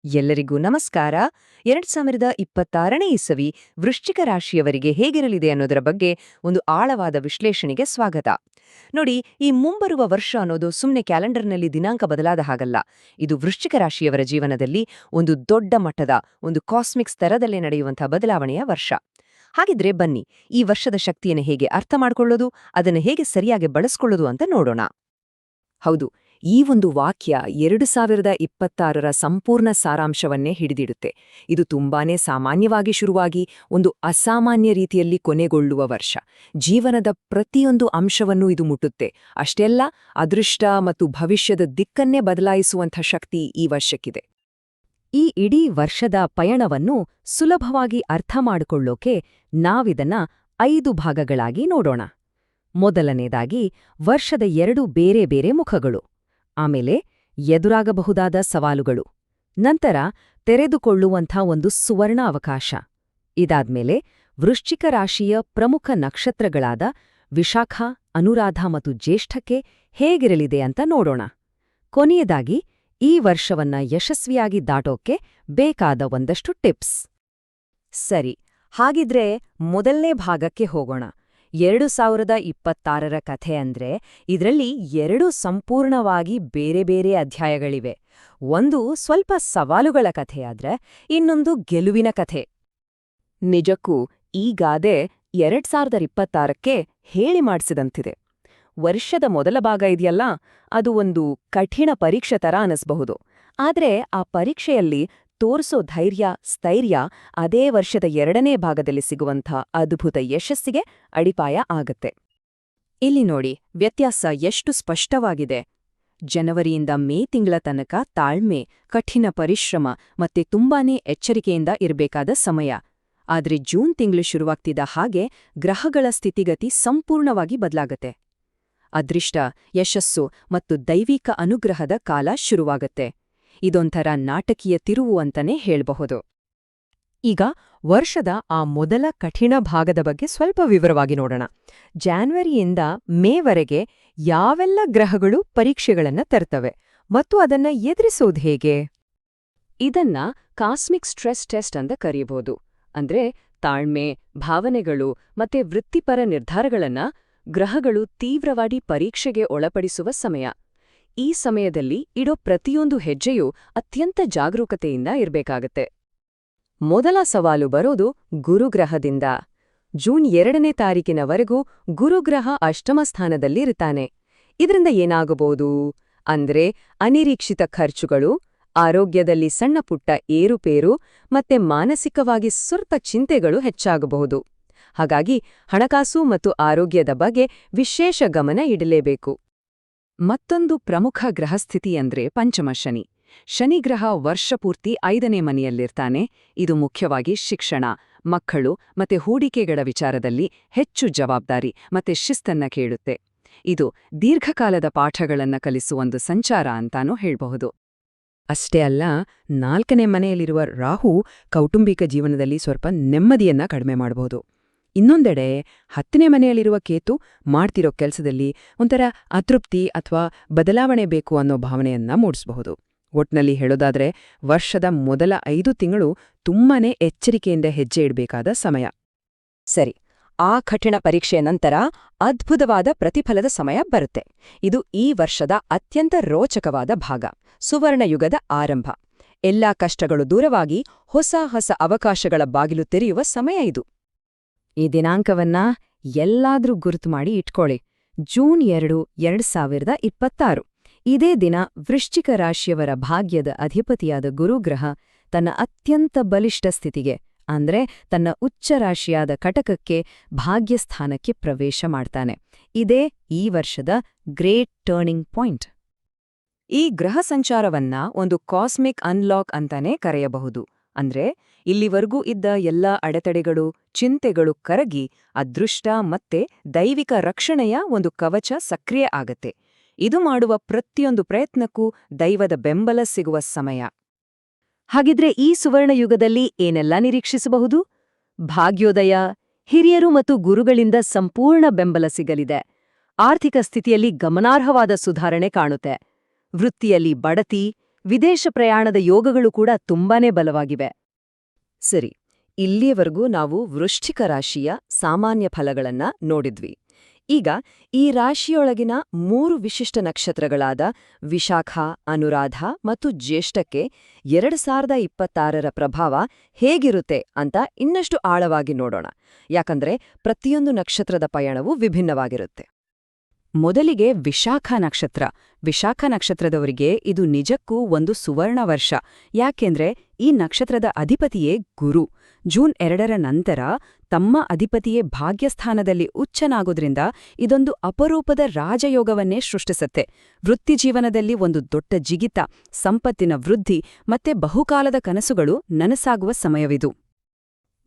ಎಲ್ಲರಿಗೂ ನಮಸ್ಕಾರ. 2026ನೇ ಇಸವಿ ವೃಶ್ಚಿಕ ರಾಶಿಯವರಿಗೆ ಹೇಗಿರಲಿದೆ ಅನ್ನೋದರ ಬಗ್ಗೆ ಒಂದು ಆಳವಾದ ವಿಶ್ಲೇಷಣೆಗೆ ಸ್ವಾಗತ. ನೋಡಿ, ಈ ಮುಂಬರುವ ವರ್ಷ ಅನ್ನೋದು ಸುಮ್ಮನೆ ಕ್ಯಾಲೆಂಡರ್ನಲ್ಲಿ ದಿನಾಂಕ ಬದಲಾದ ಹಾಗಲ್ಲ. ಇದು ವೃಶ್ಚಿಕ ರಾಶಿಯವರ ಜೀವನದಲ್ಲಿ ಒಂದು ದೊಡ್ಡ ಮಟ್ಟದ, ಒಂದು ಕಾಸ್ಮಿಕ್ ಸ್ತರದಲ್ಲೇ ನಡೆಯುವಂಥ ಬದಲಾವಣೆಯ ವರ್ಷ. ಹಾಗಿದ್ರೆ ಬನ್ನಿ, ಈ ವರ್ಷದ ಶಕ್ತಿಯನ್ನು ಹೇಗೆ ಅರ್ಥ ಮಾಡ್ಕೊಳ್ಳೋದು, ಅದನ್ನು ಹೇಗೆ ಸರಿಯಾಗಿ ಬಳಸ್ಕೊಳ್ಳೋದು ಅಂತ ನೋಡೋಣ. ಹೌದು, ಈ ಒಂದು ವಾಕ್ಯ 2026ರ ಸಂಪೂರ್ಣ ಸಾರಾಂಶವನ್ನೇ ಹಿಡಿದಿಡುತ್ತೆ. ಇದು ತುಂಬಾನೇ ಸಾಮಾನ್ಯವಾಗಿ ಶುರುವಾಗಿ ಒಂದು ಅಸಾಮಾನ್ಯ ರೀತಿಯಲ್ಲಿ ಕೊನೆಗೊಳ್ಳುವ ವರ್ಷ. ಜೀವನದ ಪ್ರತಿಯೊಂದು ಅಂಶವನ್ನೂ ಇದು ಮುಟ್ಟುತ್ತೆ. ಅಷ್ಟೇ ಅಲ್ಲ, ಅದೃಷ್ಟ ಮತ್ತು ಭವಿಷ್ಯದ ದಿಕ್ಕನ್ನೇ ಬದಲಾಯಿಸುವಂಥ ಶಕ್ತಿ ಈ ವರ್ಷಕ್ಕಿದೆ. ಈ ಇಡೀ ವರ್ಷದ ಪಯಣವನ್ನು ಸುಲಭವಾಗಿ ಅರ್ಥ ಮಾಡಿಕೊಳ್ಳೋಕೆ ನಾವಿದನ್ನ 5 ಭಾಗಗಳಾಗಿ ನೋಡೋಣ. ಮೊದಲನೇದಾಗಿ, ವರ್ಷದ 2 ಬೇರೆ ಬೇರೆ ಮುಖಗಳು. ಆಮೇಲೆ ಎದುರಾಗಬಹುದಾದ ಸವಾಲುಗಳು. ನಂತರ ತೆರೆದುಕೊಳ್ಳುವಂಥ ಒಂದು ಸುವರ್ಣ ಅವಕಾಶ. ಇದಾದ್ಮೇಲೆ ವೃಶ್ಚಿಕ ರಾಶಿಯ ಪ್ರಮುಖ ನಕ್ಷತ್ರಗಳಾದ ವಿಶಾಖ, ಅನುರಾಧ ಮತ್ತು ಜ್ಯೇಷ್ಠಕ್ಕೆ ಹೇಗಿರಲಿದೆ ಅಂತ ನೋಡೋಣ. ಕೊನೆಯದಾಗಿ, ಈ ವರ್ಷವನ್ನ ಯಶಸ್ವಿಯಾಗಿ ದಾಟೋಕೆ ಬೇಕಾದ ಒಂದಷ್ಟು ಟಿಪ್ಸ್. ಸರಿ, ಹಾಗಿದ್ರೆ ಮೊದಲನೇ ಭಾಗಕ್ಕೆ ಹೋಗೋಣ. 2026ರ ಕಥೆ ಅಂದ್ರೆ ಇದರಲ್ಲಿ 2 ಸಂಪೂರ್ಣವಾಗಿ ಬೇರೆ ಬೇರೆ ಅಧ್ಯಾಯಗಳಿವೆ. ಒಂದು ಸ್ವಲ್ಪ ಸವಾಲುಗಳ ಕಥೆಯಾದ್ರೆ ಇನ್ನೊಂದು ಗೆಲುವಿನ ಕಥೆ. ನಿಜಕ್ಕೂ ಈ ಗಾದೆ 2026ಕ್ಕೆ ಹೇಳಿ ಮಾಡಿಸಿದಂತಿದೆ. ವರ್ಷದ ಮೊದಲ ಭಾಗ ಇದೆಯಲ್ಲ, ಅದು ಒಂದು ಕಠಿಣ ಪರೀಕ್ಷೆ ತರ ಅನಿಸ್ಬಹುದು. ಆದ್ರೆ ಆ ಪರೀಕ್ಷೆಯಲ್ಲಿ ತೋರಿಸೋ ಧೈರ್ಯ, ಸ್ಥೈರ್ಯ ಅದೇ ವರ್ಷದ 2ನೇ ಭಾಗದಲ್ಲಿ ಸಿಗುವಂಥ ಅದ್ಭುತ ಯಶಸ್ಸಿಗೆ ಅಡಿಪಾಯ ಆಗತ್ತೆ. ಇಲ್ಲಿ ನೋಡಿ, ವ್ಯತ್ಯಾಸ ಎಷ್ಟು ಸ್ಪಷ್ಟವಾಗಿದೆ. ಜನವರಿಯಿಂದ ಮೇ ತಿಂಗಳ ತನಕ ತಾಳ್ಮೆ, ಕಠಿಣ ಪರಿಶ್ರಮ ಮತ್ತೆ ತುಂಬಾನೇ ಎಚ್ಚರಿಕೆಯಿಂದ ಇರಬೇಕಾದ ಸಮಯ. ಆದ್ರೆ ಜೂನ್ ತಿಂಗಳು ಶುರುವಾಗ್ತಿದ್ದ ಹಾಗೆ ಗ್ರಹಗಳ ಸ್ಥಿತಿಗತಿ ಸಂಪೂರ್ಣವಾಗಿ ಬದಲಾಗತ್ತೆ. ಅದೃಷ್ಟ, ಯಶಸ್ಸು ಮತ್ತು ದೈವಿಕ ಅನುಗ್ರಹದ ಕಾಲ ಶುರುವಾಗತ್ತೆ. ಇದೊಂಥರ ನಾಟಕೀಯ ತಿರುವು ಅಂತನೇ ಹೇಳ್ಬಹುದು. ಈಗ ವರ್ಷದ ಆ ಮೊದಲ ಕಠಿಣ ಭಾಗದ ಬಗ್ಗೆ ಸ್ವಲ್ಪ ವಿವರವಾಗಿ ನೋಡೋಣ. ಜಾನ್ವರಿಯಿಂದ ಮೇವರೆಗೆ ಯಾವೆಲ್ಲ ಗ್ರಹಗಳು ಪರೀಕ್ಷೆಗಳನ್ನ ತರ್ತವೆ ಮತ್ತು ಅದನ್ನ ಎದುರಿಸೋದು ಹೇಗೆ? ಇದನ್ನ ಕಾಸ್ಮಿಕ್ ಸ್ಟ್ರೆಸ್ ಟೆಸ್ಟ್ ಅಂತ ಕರೆಯಬಹುದು. ಅಂದ್ರೆ ತಾಳ್ಮೆ, ಭಾವನೆಗಳು ಮತ್ತೆ ವೃತ್ತಿಪರ ನಿರ್ಧಾರಗಳನ್ನ ಗ್ರಹಗಳು ತೀವ್ರವಾಗಿ ಪರೀಕ್ಷೆಗೆ ಒಳಪಡಿಸುವ ಸಮಯ. ಈ ಸಮಯದಲ್ಲಿ ಇಡೋ ಪ್ರತಿಯೊಂದು ಹೆಜ್ಜೆಯೂ ಅತ್ಯಂತ ಜಾಗರೂಕತೆಯಿಂದ ಇರಬೇಕಾಗತ್ತೆ. ಮೊದಲ ಸವಾಲು ಬರೋದು ಗುರುಗ್ರಹದಿಂದ. ಜೂನ್ 2ನೇ ತಾರೀಕಿನವರೆಗೂ ಗುರುಗ್ರಹ ಅಷ್ಟಮ ಸ್ಥಾನದಲ್ಲಿರುತ್ತಾನೆ. ಇದರಿಂದ ಏನಾಗಬಹುದು ಅಂದ್ರೆ ಅನಿರೀಕ್ಷಿತ ಖರ್ಚುಗಳು, ಆರೋಗ್ಯದಲ್ಲಿ ಸಣ್ಣಪುಟ್ಟ ಏರುಪೇರು ಮತ್ತೆ ಮಾನಸಿಕವಾಗಿ ಸ್ವಲ್ಪ ಚಿಂತೆಗಳು ಹೆಚ್ಚಾಗಬಹುದು. ಹಾಗಾಗಿ ಹಣಕಾಸು ಮತ್ತು ಆರೋಗ್ಯದ ಬಗ್ಗೆ ವಿಶೇಷ ಗಮನ ಇಡಲೇಬೇಕು. ಮತ್ತೊಂದು ಪ್ರಮುಖ ಗ್ರಹಸ್ಥಿತಿ ಅಂದ್ರೆ ಪಂಚಮ ಶನಿ. ಶನಿಗ್ರಹ ವರ್ಷಪೂರ್ತಿ 5ನೇ ಮನೆಯಲ್ಲಿರ್ತಾನೆ. ಇದು ಮುಖ್ಯವಾಗಿ ಶಿಕ್ಷಣ, ಮಕ್ಕಳು ಮತ್ತೆ ಹೂಡಿಕೆಗಳ ವಿಚಾರದಲ್ಲಿ ಹೆಚ್ಚು ಜವಾಬ್ದಾರಿ ಮತ್ತೆ ಶಿಸ್ತನ್ನ ಕೇಳುತ್ತೆ. ಇದು ದೀರ್ಘಕಾಲದ ಪಾಠಗಳನ್ನ ಕಲಿಸುವ ಒಂದು ಸಂಚಾರ ಅಂತಾನೂ ಹೇಳ್ಬಹುದು. ಅಷ್ಟೇ ಅಲ್ಲ, 4ನೇ ಮನೆಯಲ್ಲಿರುವ ರಾಹು ಕೌಟುಂಬಿಕ ಜೀವನದಲ್ಲಿ ಸ್ವಲ್ಪ ನೆಮ್ಮದಿಯನ್ನ ಕಡಿಮೆ ಮಾಡಬಹುದು. ಇನ್ನೊಂದೆಡೆ 10ನೇ ಮನೆಯಲ್ಲಿರುವ ಕೇತು ಮಾಡ್ತಿರೋ ಕೆಲಸದಲ್ಲಿ ಒಂಥರ ಅತೃಪ್ತಿ ಅಥವಾ ಬದಲಾವಣೆ ಬೇಕು ಅನ್ನೋ ಭಾವನೆಯನ್ನ ಮೂಡಿಸಬಹುದು. ಒಟ್ನಲ್ಲಿ ಹೇಳೋದಾದ್ರೆ, ವರ್ಷದ ಮೊದಲ 5 ತಿಂಗಳು ತುಂಬಾನೇ ಎಚ್ಚರಿಕೆಯಿಂದ ಹೆಜ್ಜೆ ಇಡಬೇಕಾದ ಸಮಯ. ಸರಿ, ಆ ಕಠಿಣ ಪರೀಕ್ಷೆಯ ನಂತರ ಅದ್ಭುತವಾದ ಪ್ರತಿಫಲದ ಸಮಯ ಬರುತ್ತೆ. ಇದು ಈ ವರ್ಷದ ಅತ್ಯಂತ ರೋಚಕವಾದ ಭಾಗ, ಸುವರ್ಣಯುಗದ ಆರಂಭ. ಎಲ್ಲಾ ಕಷ್ಟಗಳು ದೂರವಾಗಿ ಹೊಸ ಹೊಸ ಅವಕಾಶಗಳ ಬಾಗಿಲು ತೆರೆಯುವ ಸಮಯ ಇದು. ಈ ದಿನಾಂಕವನ್ನ ಎಲ್ಲಾದ್ರೂ ಗುರುತು ಮಾಡಿ ಇಟ್ಕೊಳ್ಳಿ. ಜೂನ್ 2, 2026. ಇದೇ ದಿನ ವೃಶ್ಚಿಕ ರಾಶಿಯವರ ಭಾಗ್ಯದ ಅಧಿಪತಿಯಾದ ಗುರುಗ್ರಹ ತನ್ನ ಅತ್ಯಂತ ಬಲಿಷ್ಠ ಸ್ಥಿತಿಗೆ ಅಂದ್ರೆ ತನ್ನ ಉಚ್ಚ ರಾಶಿಯಾದ ಕಟಕಕ್ಕೆ ಭಾಗ್ಯಸ್ಥಾನಕ್ಕೆ ಪ್ರವೇಶ ಮಾಡ್ತಾನೆ. ಇದೇ ಈ ವರ್ಷದ ಗ್ರೇಟ್ ಟರ್ನಿಂಗ್ ಪಾಯಿಂಟ್. ಈ ಗ್ರಹ ಸಂಚಾರವನ್ನ ಒಂದು ಕಾಸ್ಮಿಕ್ ಅನ್ಲಾಕ್ ಅಂತಾನೆ ಕರೆಯಬಹುದು. ಅಂದ್ರೆ ಇಲ್ಲಿವರೆಗೂ ಇದ್ದ ಎಲ್ಲ ಅಡೆತಡೆಗಳು, ಚಿಂತೆಗಳು ಕರಗಿ ಅದೃಷ್ಟ ಮತ್ತೆ ದೈವಿಕ ರಕ್ಷಣೆಯ ಒಂದು ಕವಚ ಸಕ್ರಿಯ ಆಗತ್ತೆ. ಇದು ಮಾಡುವ ಪ್ರತಿಯೊಂದು ಪ್ರಯತ್ನಕ್ಕೂ ದೈವದ ಬೆಂಬಲ ಸಿಗುವ ಸಮಯ. ಹಾಗಿದ್ರೆ ಈ ಸುವರ್ಣಯುಗದಲ್ಲಿ ಏನೆಲ್ಲ ನಿರೀಕ್ಷಿಸಬಹುದು? ಭಾಗ್ಯೋದಯ, ಹಿರಿಯರು ಮತ್ತು ಗುರುಗಳಿಂದ ಸಂಪೂರ್ಣ ಬೆಂಬಲ ಸಿಗಲಿದೆ. ಆರ್ಥಿಕ ಸ್ಥಿತಿಯಲ್ಲಿ ಗಮನಾರ್ಹವಾದ ಸುಧಾರಣೆ ಕಾಣುತ್ತೆ. ವೃತ್ತಿಯಲ್ಲಿ ಬಡತಿ, ವಿದೇಶ ಪ್ರಯಾಣದ ಯೋಗಗಳು ಕೂಡ ತುಂಬಾನೇ ಬಲವಾಗಿವೆ. ಸರಿ, ಇಲ್ಲಿಯವರೆಗೂ ನಾವು ವೃಶ್ಚಿಕ ರಾಶಿಯ ಸಾಮಾನ್ಯ ಫಲಗಳನ್ನ ನೋಡಿದ್ವಿ. ಈಗ ಈ ರಾಶಿಯೊಳಗಿನ 3 ವಿಶಿಷ್ಟ ನಕ್ಷತ್ರಗಳಾದ ವಿಶಾಖ, ಅನುರಾಧ ಮತ್ತು ಜ್ಯೇಷ್ಠಕ್ಕೆ 2026ರ ಪ್ರಭಾವ ಹೇಗಿರುತ್ತೆ ಅಂತ ಇನ್ನಷ್ಟು ಆಳವಾಗಿ ನೋಡೋಣ. ಯಾಕಂದ್ರೆ ಪ್ರತಿಯೊಂದು ನಕ್ಷತ್ರದ ಪಯಣವೂ ವಿಭಿನ್ನವಾಗಿರುತ್ತೆ. ಮೊದಲಿಗೆ ವಿಶಾಖ ನಕ್ಷತ್ರ. ವಿಶಾಖ ನಕ್ಷತ್ರದವರಿಗೆ ಇದು ನಿಜಕ್ಕೂ ಒಂದು ಸುವರ್ಣ ವರ್ಷ. ಯಾಕೆಂದ್ರೆ ಈ ನಕ್ಷತ್ರದ ಅಧಿಪತಿಯೇ ಗುರು. ಜೂನ್ 2ರ ನಂತರ ತಮ್ಮ ಅಧಿಪತಿಯೇ ಭಾಗ್ಯಸ್ಥಾನದಲ್ಲಿ ಉಚ್ಚನಾಗೋದ್ರಿಂದ ಇದೊಂದು ಅಪರೂಪದ ರಾಜಯೋಗವನ್ನೇ ಸೃಷ್ಟಿಸುತ್ತೆ. ವೃತ್ತಿಜೀವನದಲ್ಲಿ ಒಂದು ದೊಡ್ಡ ಜಿಗಿತ, ಸಂಪತ್ತಿನ ವೃದ್ಧಿ ಮತ್ತೆ ಬಹುಕಾಲದ ಕನಸುಗಳು ನನಸಾಗುವ ಸಮಯವಿದು.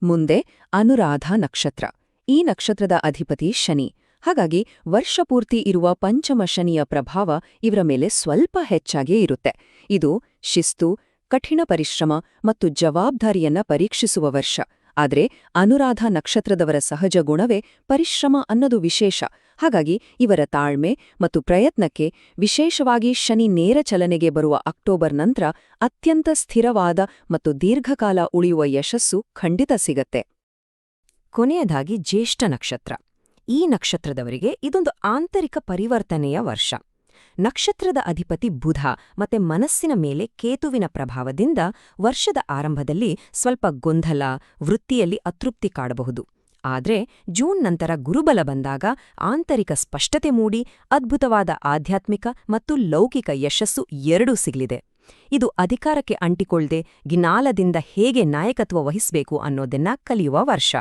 ಮುಂದೆ ಅನುರಾಧ ನಕ್ಷತ್ರ. ಈ ನಕ್ಷತ್ರದ ಅಧಿಪತಿ ಶನಿ. ಹಾಗಾಗಿ ವರ್ಷಪೂರ್ತಿ ಇರುವ ಪಂಚಮ ಶನಿಯ ಪ್ರಭಾವ ಇವರ ಮೇಲೆ ಸ್ವಲ್ಪ ಹೆಚ್ಚಾಗೇ ಇರುತ್ತೆ. ಇದು ಶಿಸ್ತು, ಕಠಿಣ ಪರಿಶ್ರಮ ಮತ್ತು ಜವಾಬ್ದಾರಿಯನ್ನ ಪರೀಕ್ಷಿಸುವ ವರ್ಷ. ಆದ್ರೆ ಅನುರಾಧ ನಕ್ಷತ್ರದವರ ಸಹಜ ಗುಣವೇ ಪರಿಶ್ರಮ ಅನ್ನೋದು ವಿಶೇಷ. ಹಾಗಾಗಿ ಇವರ ತಾಳ್ಮೆ ಮತ್ತು ಪ್ರಯತ್ನಕ್ಕೆ, ವಿಶೇಷವಾಗಿ ಶನಿ ನೇರ ಚಲನೆಗೆ ಬರುವ ಅಕ್ಟೋಬರ್ ನಂತರ ಅತ್ಯಂತ ಸ್ಥಿರವಾದ ಮತ್ತು ದೀರ್ಘಕಾಲ ಉಳಿಯುವ ಯಶಸ್ಸು ಖಂಡಿತ ಸಿಗತ್ತೆ. ಕೊನೆಯದಾಗಿ ಜ್ಯೇಷ್ಠ ನಕ್ಷತ್ರ. ಈ ನಕ್ಷತ್ರದವರಿಗೆ ಇದೊಂದು ಆಂತರಿಕ ಪರಿವರ್ತನೆಯ ವರ್ಷ. ನಕ್ಷತ್ರದ ಅಧಿಪತಿ ಬುಧ ಮತ್ತೆ ಮನಸ್ಸಿನ ಮೇಲೆ ಕೇತುವಿನ ಪ್ರಭಾವದಿಂದ ವರ್ಷದ ಆರಂಭದಲ್ಲಿ ಸ್ವಲ್ಪ ಗೊಂದಲ, ವೃತ್ತಿಯಲ್ಲಿ ಅತೃಪ್ತಿ ಕಾಡಬಹುದು. ಆದ್ರೆ ಜೂನ್ ನಂತರ ಗುರುಬಲ ಬಂದಾಗ ಆಂತರಿಕ ಸ್ಪಷ್ಟತೆ ಮೂಡಿ ಅದ್ಭುತವಾದ ಆಧ್ಯಾತ್ಮಿಕ ಮತ್ತು ಲೌಕಿಕ ಯಶಸ್ಸು ಎರಡೂ ಸಿಗಲಿದೆ. ಇದು ಅಧಿಕಾರಕ್ಕೆ ಅಂಟಿಕೊಳ್ಳದೆ ಗಿನಾಲದಿಂದ ಹೇಗೆ ನಾಯಕತ್ವ ವಹಿಸಬೇಕು ಅನ್ನೋದನ್ನ ಕಲಿಯುವ ವರ್ಷ.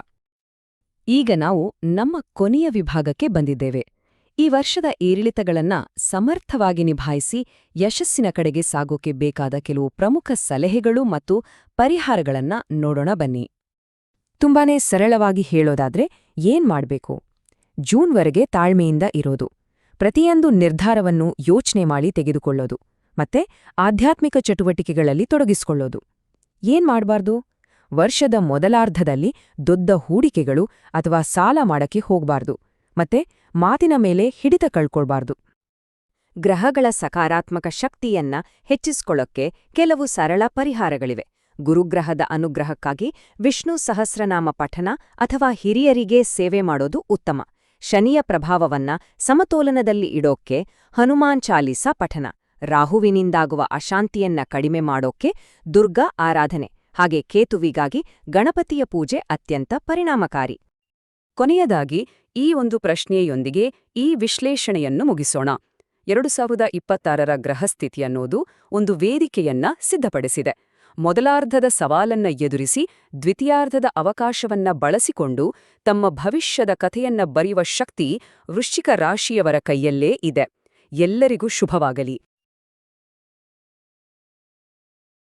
ಈಗ ನಾವು ನಮ್ಮ ಕೊನೆಯ ವಿಭಾಗಕ್ಕೆ ಬಂದಿದ್ದೇವೆ. ಈ ವರ್ಷದ ಏರಿಳಿತಗಳನ್ನ ಸಮರ್ಥವಾಗಿ ನಿಭಾಯಿಸಿ ಯಶಸ್ಸಿನ ಕಡೆಗೆ ಸಾಗೋಕೆ ಬೇಕಾದ ಕೆಲವು ಪ್ರಮುಖ ಸಲಹೆಗಳು ಮತ್ತು ಪರಿಹಾರಗಳನ್ನ ನೋಡೋಣ ಬನ್ನಿ. ತುಂಬಾನೇ ಸರಳವಾಗಿ ಹೇಳೋದಾದ್ರೆ ಏನ್ ಮಾಡ್ಬೇಕು? ಜೂನ್ವರೆಗೆ ತಾಳ್ಮೆಯಿಂದ ಇರೋದು, ಪ್ರತಿಯೊಂದು ನಿರ್ಧಾರವನ್ನು ಯೋಚನೆ ಮಾಡಿ ತೆಗೆದುಕೊಳ್ಳೋದು, ಮತ್ತೆ ಆಧ್ಯಾತ್ಮಿಕ ಚಟುವಟಿಕೆಗಳಲ್ಲಿ ತೊಡಗಿಸಿಕೊಳ್ಳೋದು. ಏನ್ ಮಾಡ್ಬಾರ್ದು? ವರ್ಷದ ಮೊದಲಾರ್ಧದಲ್ಲಿ ದೊಡ್ಡ ಹೂಡಿಕೆಗಳು ಅಥವಾ ಸಾಲ ಮಾಡಕ್ಕೆ ಹೋಗ್ಬಾರ್ದು, ಮತ್ತೆ ಮಾತಿನ ಮೇಲೆ ಹಿಡಿತ ಕಳ್ಕೊಳ್ಬಾರ್ದು. ಗ್ರಹಗಳ ಸಕಾರಾತ್ಮಕ ಶಕ್ತಿಯನ್ನ ಹೆಚ್ಚಿಸ್ಕೊಳ್ಳೋಕ್ಕೆ ಕೆಲವು ಸರಳ ಪರಿಹಾರಗಳಿವೆ. ಗುರುಗ್ರಹದ ಅನುಗ್ರಹಕ್ಕಾಗಿ ವಿಷ್ಣು ಸಹಸ್ರನಾಮ ಪಠನ ಅಥವಾ ಹಿರಿಯರಿಗೆ ಸೇವೆ ಮಾಡೋದು ಉತ್ತಮ. ಶನಿಯ ಪ್ರಭಾವವನ್ನ ಸಮತೋಲನದಲ್ಲಿ ಇಡೋಕ್ಕೆ ಹನುಮಾನ್ ಚಾಲೀಸ ಪಠನ. ರಾಹುವಿನಿಂದಾಗುವ ಅಶಾಂತಿಯನ್ನ ಕಡಿಮೆ ಮಾಡೋಕ್ಕೆ ದುರ್ಗಾ ಆರಾಧನೆ. ಹಾಗೆ ಕೇತುವಿಗಾಗಿ ಗಣಪತಿಯ ಪೂಜೆ ಅತ್ಯಂತ ಪರಿಣಾಮಕಾರಿ. ಕೊನೆಯದಾಗಿ ಈ ಒಂದು ಪ್ರಶ್ನೆಯೊಂದಿಗೆ ಈ ವಿಶ್ಲೇಷಣೆಯನ್ನು ಮುಗಿಸೋಣ. 2026ರ ಗ್ರಹಸ್ಥಿತಿ ಅನ್ನೋದು ಒಂದು ವೇದಿಕೆಯನ್ನ ಸಿದ್ಧಪಡಿಸಿದೆ. ಮೊದಲಾರ್ಧದ ಸವಾಲನ್ನ ಎದುರಿಸಿ ದ್ವಿತೀಯಾರ್ಧದ ಅವಕಾಶವನ್ನ ಬಳಸಿಕೊಂಡು ತಮ್ಮ ಭವಿಷ್ಯದ ಕಥೆಯನ್ನ ಬರೆಯುವ ಶಕ್ತಿ ವೃಶ್ಚಿಕ ರಾಶಿಯವರ ಕೈಯಲ್ಲೇ ಇದೆ. ಎಲ್ಲರಿಗೂ ಶುಭವಾಗಲಿ.